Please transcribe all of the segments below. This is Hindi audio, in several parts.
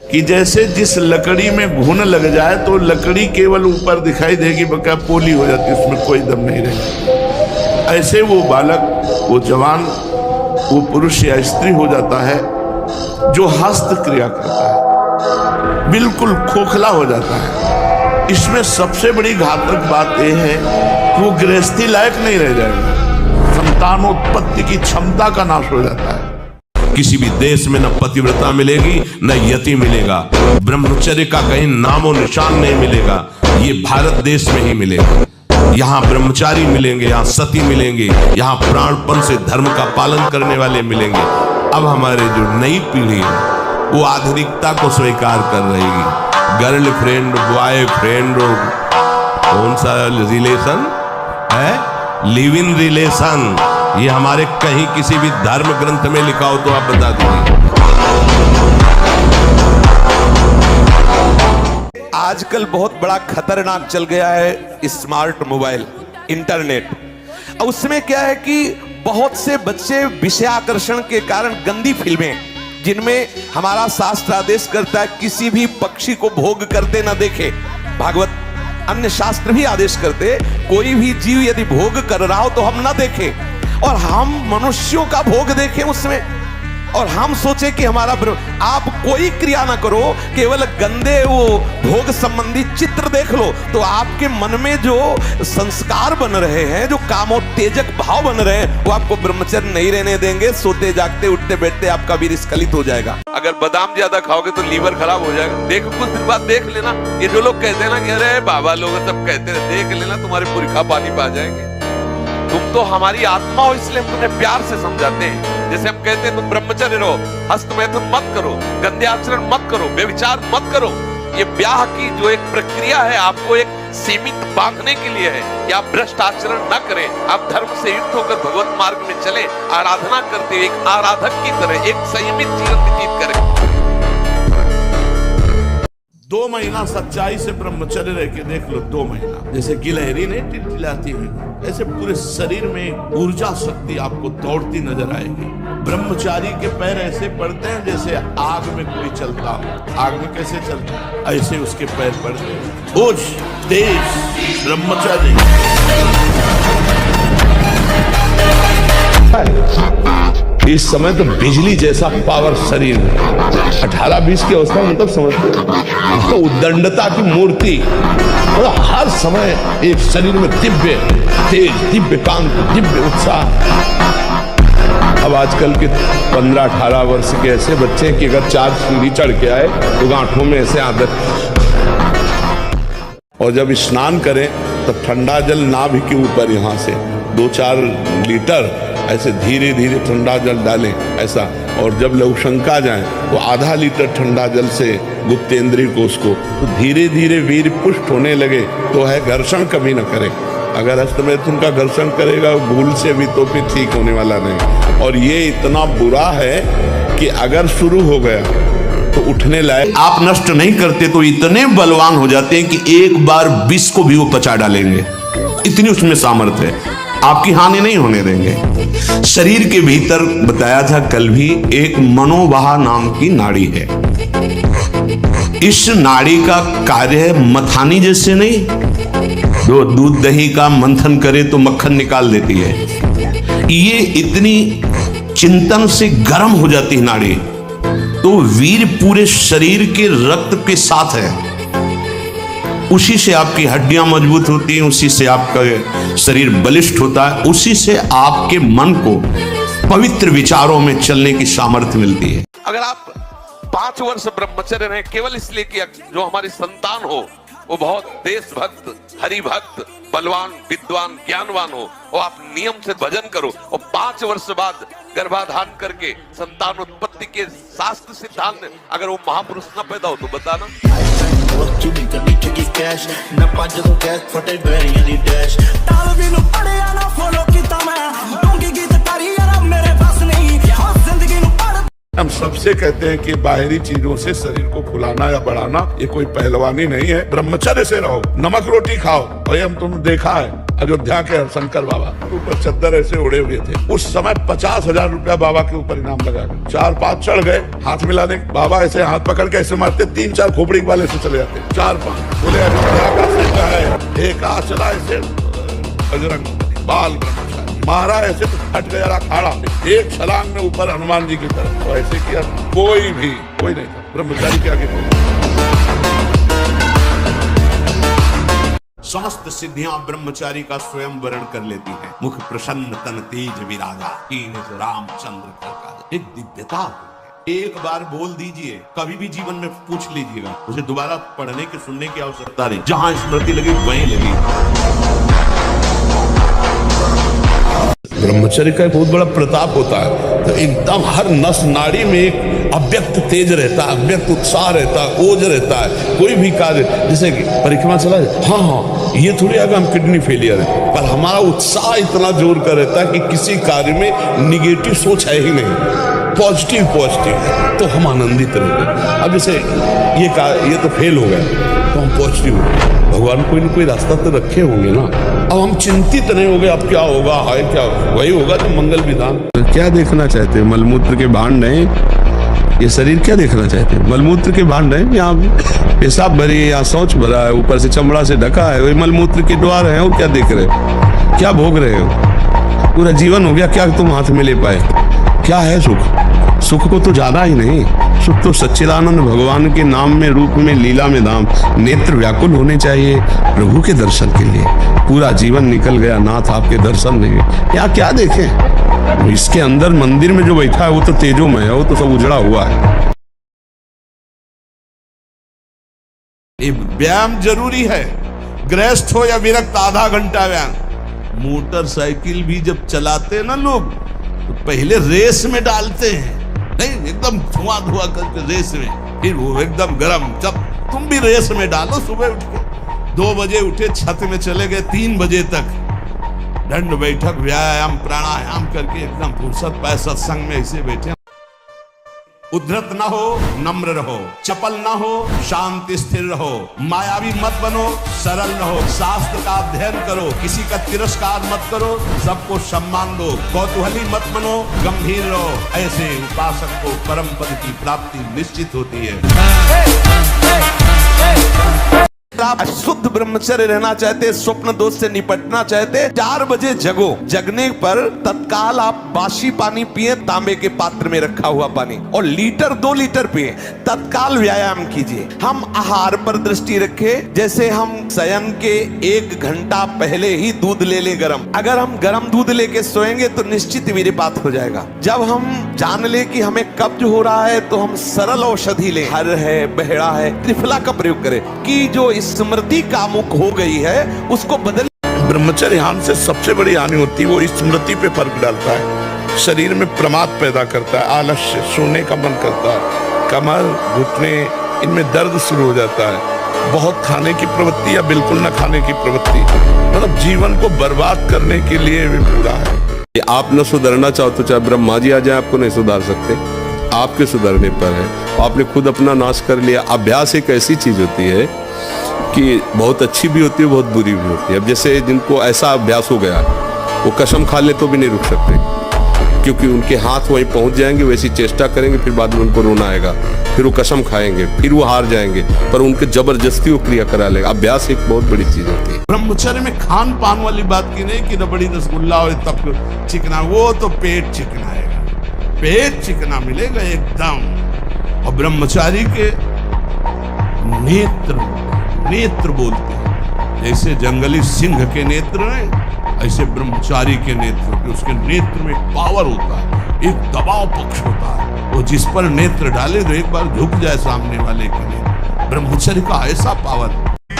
कि जैसे जिस लकड़ी में घुन लग जाए तो लकड़ी केवल ऊपर दिखाई देगी, बका पोली हो जाती, उसमें कोई दम नहीं रहेगा। ऐसे वो बालक, वो जवान, वो पुरुष या स्त्री हो जाता है जो हस्त क्रिया करता है, बिल्कुल खोखला हो जाता है। इसमें सबसे बड़ी घातक बात यह है कि वो गृहस्थी लायक नहीं रह जाएगा, संतानोत्पत्ति की क्षमता का नाश हो जाता है। किसी भी देश में न पतिव्रता मिलेगी न यति मिलेगा, ब्रह्मचर्य का कहीं नामो निशान नहीं मिलेगा। ये भारत देश में ही मिलेगा। यहाँ ब्रह्मचारी मिलेंगे, यहाँ सती मिलेंगे, यहाँ प्राणपण से धर्म का पालन करने वाले मिलेंगे। अब हमारे जो नई पीढ़ी है वो आधुनिकता को स्वीकार कर रहेगी। गर्लफ्रेंड, बॉयफ्रेंड, कौन सा रिलेशन है, लिव इन रिलेशन, ये हमारे कहीं किसी भी धर्म ग्रंथ में लिखा हो तो आप बता दीजिए। आजकल बहुत बड़ा खतरनाक चल गया है स्मार्ट मोबाइल, इंटरनेट। उसमें क्या है कि बहुत से बच्चे विषयाकर्षण के कारण गंदी फिल्में, जिनमें हमारा शास्त्र आदेश करता है किसी भी पक्षी को भोग करते ना देखे, भागवत अन्य शास्त्र भी आदेश करते कोई भी जीव यदि भोग कर रहा हो तो हम ना देखें, और हम मनुष्यों का भोग देखें उसमें, और हम सोचे कि हमारा आप कोई क्रिया ना करो, केवल गंदे वो भोग संबंधी चित्र देख लो तो आपके मन में जो संस्कार बन रहे हैं, जो कामोत्तेजक भाव बन रहे हैं, वो आपको ब्रह्मचर्य नहीं रहने देंगे। सोते जागते उठते बैठते आपका वीर्य स्खलित हो जाएगा। अगर बादाम ज्यादा खाओगे तो लीवर खराब हो जाएगा। देखो कुछ दिन बाद देख लेना, ये जो लोग कहते हैं ना कि अरे बाबा लोग सब कहते हैं, देख लेना तुम्हारे पुरखा पानी पा जाएंगे। तुम तो हमारी आत्मा हो, इसलिए हम तुम्हें प्यार से समझाते हैं। जैसे हम कहते हैं तुम ब्रह्मचर्य रहो, हस्तमैथुन मत करो, गंदे आचरण मत करो, व्यभिचार मत करो। ये ब्याह की जो एक प्रक्रिया है आपको एक सीमित बांधने के लिए है कि आप भ्रष्ट आचरण न करें, आप धर्म से युक्त होकर भगवत मार्ग में चले, आराधना करते हुए एक आराधक की तरह एक संयमित जीवन व्यतीत करें। 2 महीना सच्चाई से ब्रह्मचर्य रह के देख लो, 2 महीना, जैसे गिलहरी नहीं टिलटिलाती हुई, ऐसे पूरे शरीर में ऊर्जा शक्ति आपको दौड़ती नजर आएगी। ब्रह्मचारी के पैर ऐसे पड़ते हैं जैसे आग में कोई चलता हो। आग में कैसे चलता है, ऐसे उसके पैर पड़ते हैं। होश, तेज ब्रह्मचारी। इस समय तो बिजली जैसा पावर शरीर में, 18-20 की अवस्था मतलब समझते हो तो उद्दंडता की मूर्ति, और हर समय एक शरीर में दिव्य तेज, दिव्य कांति, दिव्य उत्साह। अब आजकल के 15-18 वर्ष के ऐसे बच्चे कि अगर 4 सीढ़ी चढ़ के आए तो गांठों में ऐसे आदत, और जब स्नान करें तो ठंडा जल नाभि के ऊपर यहाँ से 2-4 लीटर ऐसे धीरे धीरे ठंडा जल डालें ऐसा, और जब लघुशंका जाए तो आधा लीटर ठंडा जल से गुप्तेंद्रिय कोष को, तो धीरे धीरे वीर पुष्ट होने लगे तो है घर्षण कभी न करे। अगर हस्तमैथुन का घर्षण करेगा भूल से भी तो फिर ठीक होने वाला नहीं। और ये इतना बुरा है कि अगर शुरू हो गया तो उठने लायक, आप नष्ट नहीं करते तो इतने बलवान हो जाते हैं कि एक बार विष को भी वो पचा डालेंगे, इतनी उसमें सामर्थ्य है, आपकी हानि नहीं होने देंगे। शरीर के भीतर बताया था कल भी, एक मनोवाह नाम की नाड़ी है। इस नाड़ी का कार्य है मथानी जैसे नहीं, जो दूध दही का मंथन करे तो मक्खन निकाल देती है, ये इतनी चिंतन से गर्म हो जाती है नाड़ी, तो वीर पूरे शरीर के रक्त के साथ है, उसी से आपकी हड्डियां मजबूत होती हैं, उसी से आपका शरीर बलिष्ठ होता है, उसी से आपके मन को पवित्र विचारों में चलने की सामर्थ्य मिलती है। अगर आप 5 वर्ष ब्रह्मचर्य रहें केवल इसलिए कि जो हमारी संतान हो वो बहुत देशभक्त, हरिभक्त, बलवान, विद्वान, ज्ञानवान हो, और आप नियम से भजन करो, और 5 वर्ष बाद गर्भाधान करके संतान उत्पत्ति के शास्त्र सिद्धांत अगर वो महापुरुष न पैदा हो तो बताना। हम सबसे कहते हैं कि बाहरी चीजों से शरीर को फुलाना या बढ़ाना ये कोई पहलवानी नहीं है। ब्रह्मचर्य से रहो, नमक रोटी खाओ, भाई हम तुमने देखा है अयोध्या के शंकर बाबा ऊपर चद्दर ऐसे उड़े हुए थे। उस समय 50,000 रुपया बाबा के ऊपर इनाम लगा। 4-5 चढ़ गए, हाथ मिलाने, बाबा ऐसे हाथ पकड़ के ऐसे मारते, 3-4 खोपड़ी वाले से चले जाते। 4-5 बोले अयोध्या का सिंह है, एक आ चला ऐसे बजरंग बाल मारा ऐसे तो हट गया अखाड़ा, एक छलांग में ऊपर हनुमान जी की तरफ। तो ऐसे किया, कोई नहीं था ब्रह्मचारी के आगे। समस्त सिद्धियां ब्रह्मचारी का स्वयं वर्ण कर लेती हैं। मुख प्रसन्न तन तेज विरागा, कीन रामचंद्र का एक दिव्यता है। एक बार बोल दीजिए, कभी भी जीवन में पूछ लीजिएगा, उसे दोबारा पढ़ने के सुनने की आवश्यकता नहीं। जहां स्मृति लगी वहीं लगी। ब्रह्मचर्य का एक बहुत बड़ा प्रताप होता है। तो एकदम हर नस नाड़ी में एक अव्यक्त तेज रहता है, अव्यक्त उत्साह रहता है, ओज रहता है। कोई भी कार्य, जैसे कि परिक्रमा चला जाए, हाँ ये थोड़ी आगे हम किडनी फेलियर है, पर हमारा उत्साह इतना जोर का रहता है कि किसी कार्य में निगेटिव सोच है ही नहीं, पॉजिटिव तो हम आनंदित रहते। अब जैसे ये तो फेल हो गया तो हम पॉजिटिव हो गए, भगवान कोई ना कोई रास्ता तो रखे होंगे ना। अब हम चिंतित नहीं हो गए अब क्या होगा, हाय क्या वही होगा तो मंगल विधान। क्या देखना चाहते हैं? मलमूत्र के भांड हैं, ये शरीर क्या देखना चाहते हैं? मलमूत्र के भांड हैं, यहाँ पेशाब भरी है, यहाँ शौच भरा है, ऊपर से चमड़ा से ढका है, वही मलमूत्र के द्वार है। और क्या देख रहे हो, क्या भोग रहे हो? पूरा जीवन हो गया, क्या तुम हाथ में ले पाए? क्या है सुख? सुख को तो जाना ही नहीं। सुख तो सच्चिदानंद भगवान के नाम में, रूप में, लीला में धाम। नेत्र व्याकुल होने चाहिए प्रभु के दर्शन के लिए। पूरा जीवन निकल गया, नाथ आपके दर्शन नहीं। यहाँ क्या देखें? इसके अंदर मंदिर में जो बैठा है वो तो तेजोमय है, वो तो सब उजड़ा हुआ है। व्यायाम जरूरी है, गृहस्थ हो या विरक्त, आधा घंटा व्यायाम। मोटरसाइकिल भी जब चलाते ना लोग तो पहले रेस में डालते हैं, नहीं एकदम धुआं करके रेस में, फिर वो एकदम गरम। जब तुम भी रेस में डालो, सुबह उठ के 2 बजे उठे, छत में चले गए 3 बजे तक, दंड बैठक व्यायाम प्राणायाम करके एकदम फुर्सत पाए, सत्संग में ऐसे बैठे। उद्धत ना हो, नम्र रहो, चपल ना हो, शांति स्थिर रहो, मायावी मत बनो, सरल रहो, शास्त्र का अध्ययन करो, किसी का तिरस्कार मत करो, सबको सम्मान दो, कौतूहली मत बनो, गंभीर रहो। ऐसे उपासक को परम पद की प्राप्ति निश्चित होती है। आप शुद्ध ब्रह्मचर्य रहना चाहते, स्वप्न दोष से निपटना चाहते, 4 बजे जगो। जगने पर तत्काल आप बासी पानी पिए, तांबे के पात्र में रखा हुआ पानी, और 2 लीटर पिए। तत्काल व्यायाम कीजिए। हम आहार पर दृष्टि रखें, जैसे हम शयन के 1 घंटा पहले ही दूध ले ले गरम। अगर हम गरम दूध लेके सोएंगे तो निश्चित वीर्यपात हो जाएगा। जब हम जान ले कि हमें कब्ज हो रहा है तो हम सरल औषधि लें, हर है, बहेड़ा है, त्रिफला का प्रयोग करें कि जो स्मृति कामुक हो गई है उसको बदल। ब्रह्मचर्य हानि से सबसे बड़ी हानि होती है वो स्मृति पे फर्क डालता है, शरीर में प्रमाद पैदा करता है, आलस्य, सोने का मन करता है, कमर, घुटने, इनमें दर्द शुरू हो जाता है, बहुत खाने की प्रवृत्ति या बिल्कुल न खाने की प्रवृत्ति, मतलब जीवन को बर्बाद करने के लिए भी पूरा है। आप न सुधरना चाहो तो चाहे ब्रह्मा जी आ जाए, आपको नहीं सुधार सकते। आपके सुधरने पर है, आपने खुद अपना नाश कर लिया। अभ्यास एक ऐसी चीज होती है कि बहुत अच्छी भी होती है, बहुत बुरी भी होती है। अब जैसे जिनको ऐसा अभ्यास हो गया, वो कसम खा ले तो भी नहीं रुक सकते, क्योंकि उनके हाथ वहीं पहुंच जाएंगे, वैसी चेष्टा करेंगे, फिर बाद में उनको रोना आएगा, फिर वो कसम खाएंगे, फिर वो हार जाएंगे, पर उनके जबरदस्ती वो क्रिया करा लेगा। अभ्यास एक बहुत बड़ी चीज होती है। ब्रह्मचर्य में खान पान वाली बात की नहीं कि रबड़ी रसगुल्ला और तब चिकना, वो तो पेट चिकनाएगा, पेट चिकना मिलेगा एकदम। और ब्रह्मचारी के नेत्र बोलते हैं, जैसे जंगली सिंह के नेत्र हैं, ऐसे ब्रह्मचारी के नेत्र, उसके नेत्र में पावर होता है, एक दबाव पक्ष होता है। वो जिस पर नेत्र डाले तो एक बार झुक जाए सामने वाले के नेत्र। ब्रह्मचर्य का ऐसा पावर।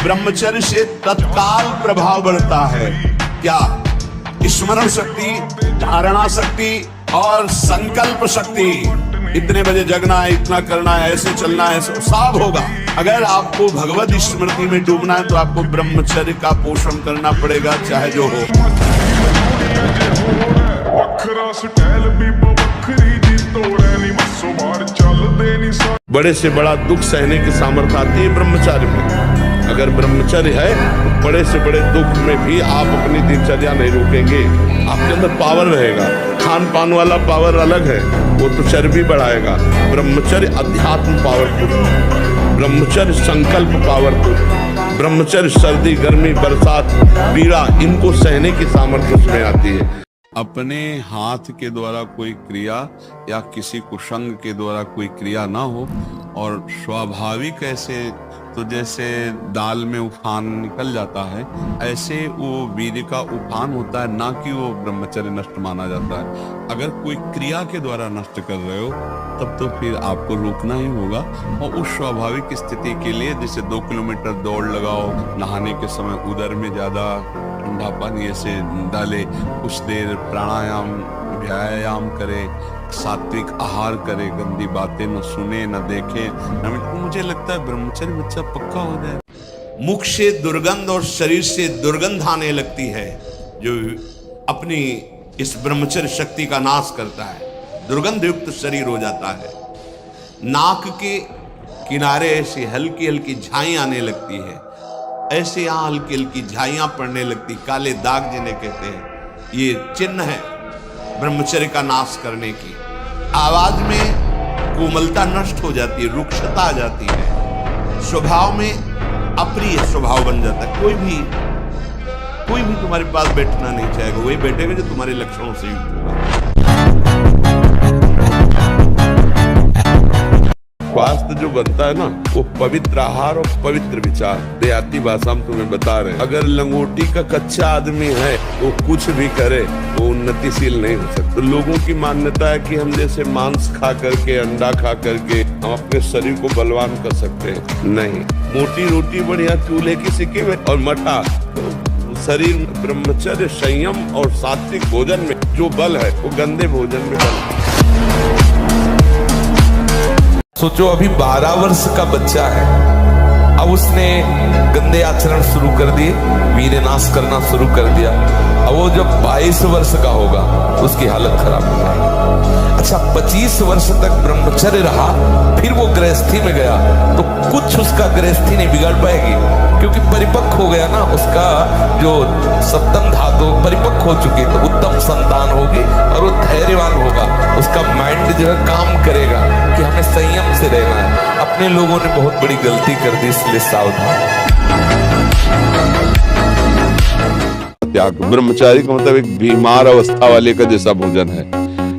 ब्रह्मचर्य से तत्काल प्रभाव बढ़ता है। क्या? स्मरण शक्ति, धारणा शक्ति और संकल्प शक्ति। इतने बजे जगना है, इतना करना है, ऐसे चलना है, सब होगा। अगर आपको भगवत स्मृति में डूबना है तो आपको ब्रह्मचर्य का पोषण करना पड़ेगा, चाहे जो हो। बड़े से बड़ा दुख सहने की सामर्थ्य आती है ब्रह्मचार्य में। अगर ब्रह्मचर्य है तो बड़े से बड़े दुख में भी आप अपनी दिनचर्या नहीं रोकेंगे, आपके अंदर पावर रहेगा। खान पान वाला पावर अलग है, वो तो चर्बी बढ़ाएगा। ब्रह्मचर्य अध्यात्म पावरफुल, ब्रह्मचर्य संकल्प पावरफुल, ब्रह्मचर्य सर्दी गर्मी बरसात पीड़ा इनको सहने की सामर्थ्य उसमें आती है। अपने हाथ के द्वारा कोई क्रिया या किसी कुसंग के द्वारा कोई क्रिया ना हो, और स्वाभाविक ऐसे तो जैसे दाल में उफान निकल जाता है, ऐसे वो वीर्य का उफान होता है, ना कि वो ब्रह्मचर्य नष्ट माना जाता है। अगर कोई क्रिया के द्वारा नष्ट कर रहे हो तब तो फिर आपको रुकना ही होगा, और उस स्वाभाविक स्थिति के लिए जैसे 2 किलोमीटर दौड़ लगाओ, नहाने के समय उदर में ज्यादा ठंडा पानी ऐसे डाले, कुछ देर प्राणायाम व्यायाम करे, सात्विक आहार करे, गंदी बातें न सुने न देखे, मुझे लगता है ब्रह्मचर्य बच्चा पक्का हो जाए। मुख से दुर्गंध और शरीर से दुर्गंध आने लगती है जो अपनी इस ब्रह्मचर्य शक्ति का नाश करता है, दुर्गंध युक्त शरीर हो जाता है। नाक के किनारे ऐसी हल्की हल्की झाई आने लगती है, ऐसे यहां हल्की हल्की झाइयां पड़ने लगती, काले दाग जिन्हें कहते हैं, ये चिन्ह है ब्रह्मचर्य का नाश करने की। आवाज में कोमलता नष्ट हो जाती है, रुक्षता आ जाती है, स्वभाव में अप्रिय स्वभाव बन जाता है। कोई भी तुम्हारे पास बैठना नहीं चाहेगा, वही बैठेगा जो तुम्हारे लक्षणों से युक्त होगा। स्वास्थ्य जो बनता है ना, वो पवित्र आहार और पवित्र विचार। देहाती भाषा में तुम्हें बता रहे हैं, अगर लंगोटी का कच्चा आदमी है तो कुछ भी करे वो उन्नतिशील नहीं हो सकता। तो लोगों की मान्यता है कि हम जैसे मांस खा करके, अंडा खा करके हम अपने शरीर को बलवान कर सकते हैं। नहीं, मोटी रोटी बढ़िया चूल्हे की सिक्की में और मठा, तो शरीर ब्रह्मचर्य संयम और सात्विक भोजन में जो बल है वो गंदे भोजन में बल है। सोचो अभी 12 वर्ष का बच्चा है, अब उसने गंदे आचरण शुरू कर दिए, वीर्यनाश करना शुरू कर दिया। अब वो जब 22 वर्ष का होगा उसकी हालत खराब हो जाएगी। अच्छा 25 वर्ष तक ब्रह्मचर्य रहा, फिर वो गृहस्थी में गया तो कुछ उसका गृहस्थी नहीं बिगाड़ पाएगी, क्योंकि परिपक्व हो गया ना, उसका जो सप्तम धातु परिपक्व हो चुकी, तो उत्तम संतान होगी और वो धैर्यवान होगा, उसका माइंड जो है काम करेगा कि हमें संयम से रहना है। अपने लोगों ने बहुत बड़ी गलती कर दी, इसलिए सावधान। त्याग ब्रह्मचारी का मतलब एक बीमार अवस्था वाले का जैसा भोजन है,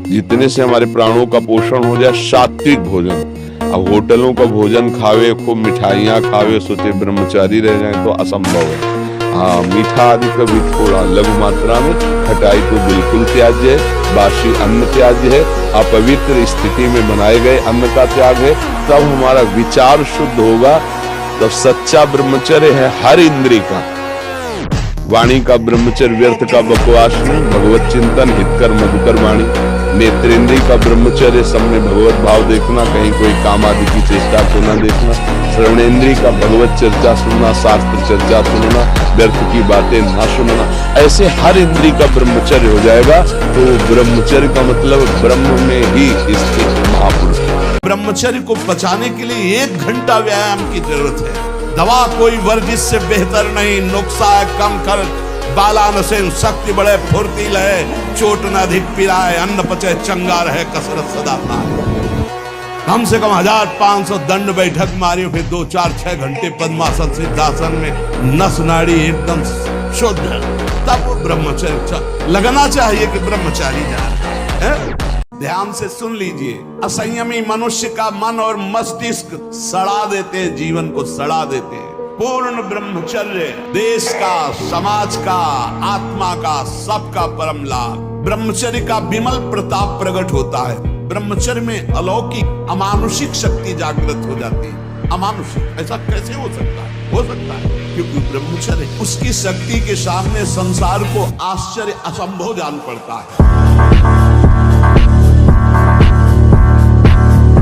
जितने से हमारे प्राणों का पोषण हो जाए, सात्विक भोजन। अब होटलों का भोजन खावे, खूब मिठाइयाँ खावे, सोचे ब्रह्मचारी रह जाए तो असंभव है। हाँ, मीठा आदि कभी थोड़ा लघु मात्रा में, खटाई तो बिल्कुल त्याज्य है, बासी अन्न त्याज्य है, अपवित्र स्थिति में बनाए गए अन्न का त्याग है। तब हमारा विचार शुद्ध होगा, तब सच्चा ब्रह्मचर्य है हर इंद्रिय का। वाणी का ब्रह्मचर्य व्यर्थ का बकवास नहीं, भगवत चिंतन हितकर मधुकर वाणी। नेत्रेंद्रिय का ब्रह्मचर्य सब में भगवत भाव देखना, कहीं कोई काम आदि की चेष्टा को न देखना। श्रवणेन्द्रिय का भगवत चर्चा सुनना, शास्त्र चर्चा सुनना, व्यर्थ की बातें ना सुनना। ऐसे हर इंद्रिय का ब्रह्मचर्य हो जाएगा तो ब्रह्मचर्य का मतलब ब्रह्म में ही स्थित महापुरुष। ब्रह्मचर्य को बचाने के लिए 1 घंटा व्यायाम की जरूरत है। दवा कोई वर्जिश से बेहतर नहीं, नुक्सा है कम खर्च, बाला नसेन शक्ति बढ़े फुर्तील है, चोट न अधिक पिराए, अन्न पचे चंगा रहे, कसरत सदा पाए। कम से कम 1500 दंड बैठक मारी, फिर 2, 4, 6 घंटे पद्मासन सिद्धासन में नस नाड़ी एकदम शुद्ध, तब वो ब्रह्मचर्य लगना चाहिए कि ब्रह्मचारी जा रहे हैं। ध्यान से सुन लीजिए, असंयमी मनुष्य का मन और मस्तिष्क सड़ा देते हैं, जीवन को सड़ा देते हैं। पूर्ण ब्रह्मचर्य देश का, समाज का, आत्मा का, सबका परम लाभ। ब्रह्मचर्य का विमल प्रताप प्रकट होता है। ब्रह्मचर्य में अलौकिक अमानुषिक शक्ति जागृत हो जाती है। अमानुषिक ऐसा कैसे हो सकता है? हो सकता है क्योंकि ब्रह्मचर्य उसकी शक्ति के सामने संसार को आश्चर्य असंभव जान पड़ता है।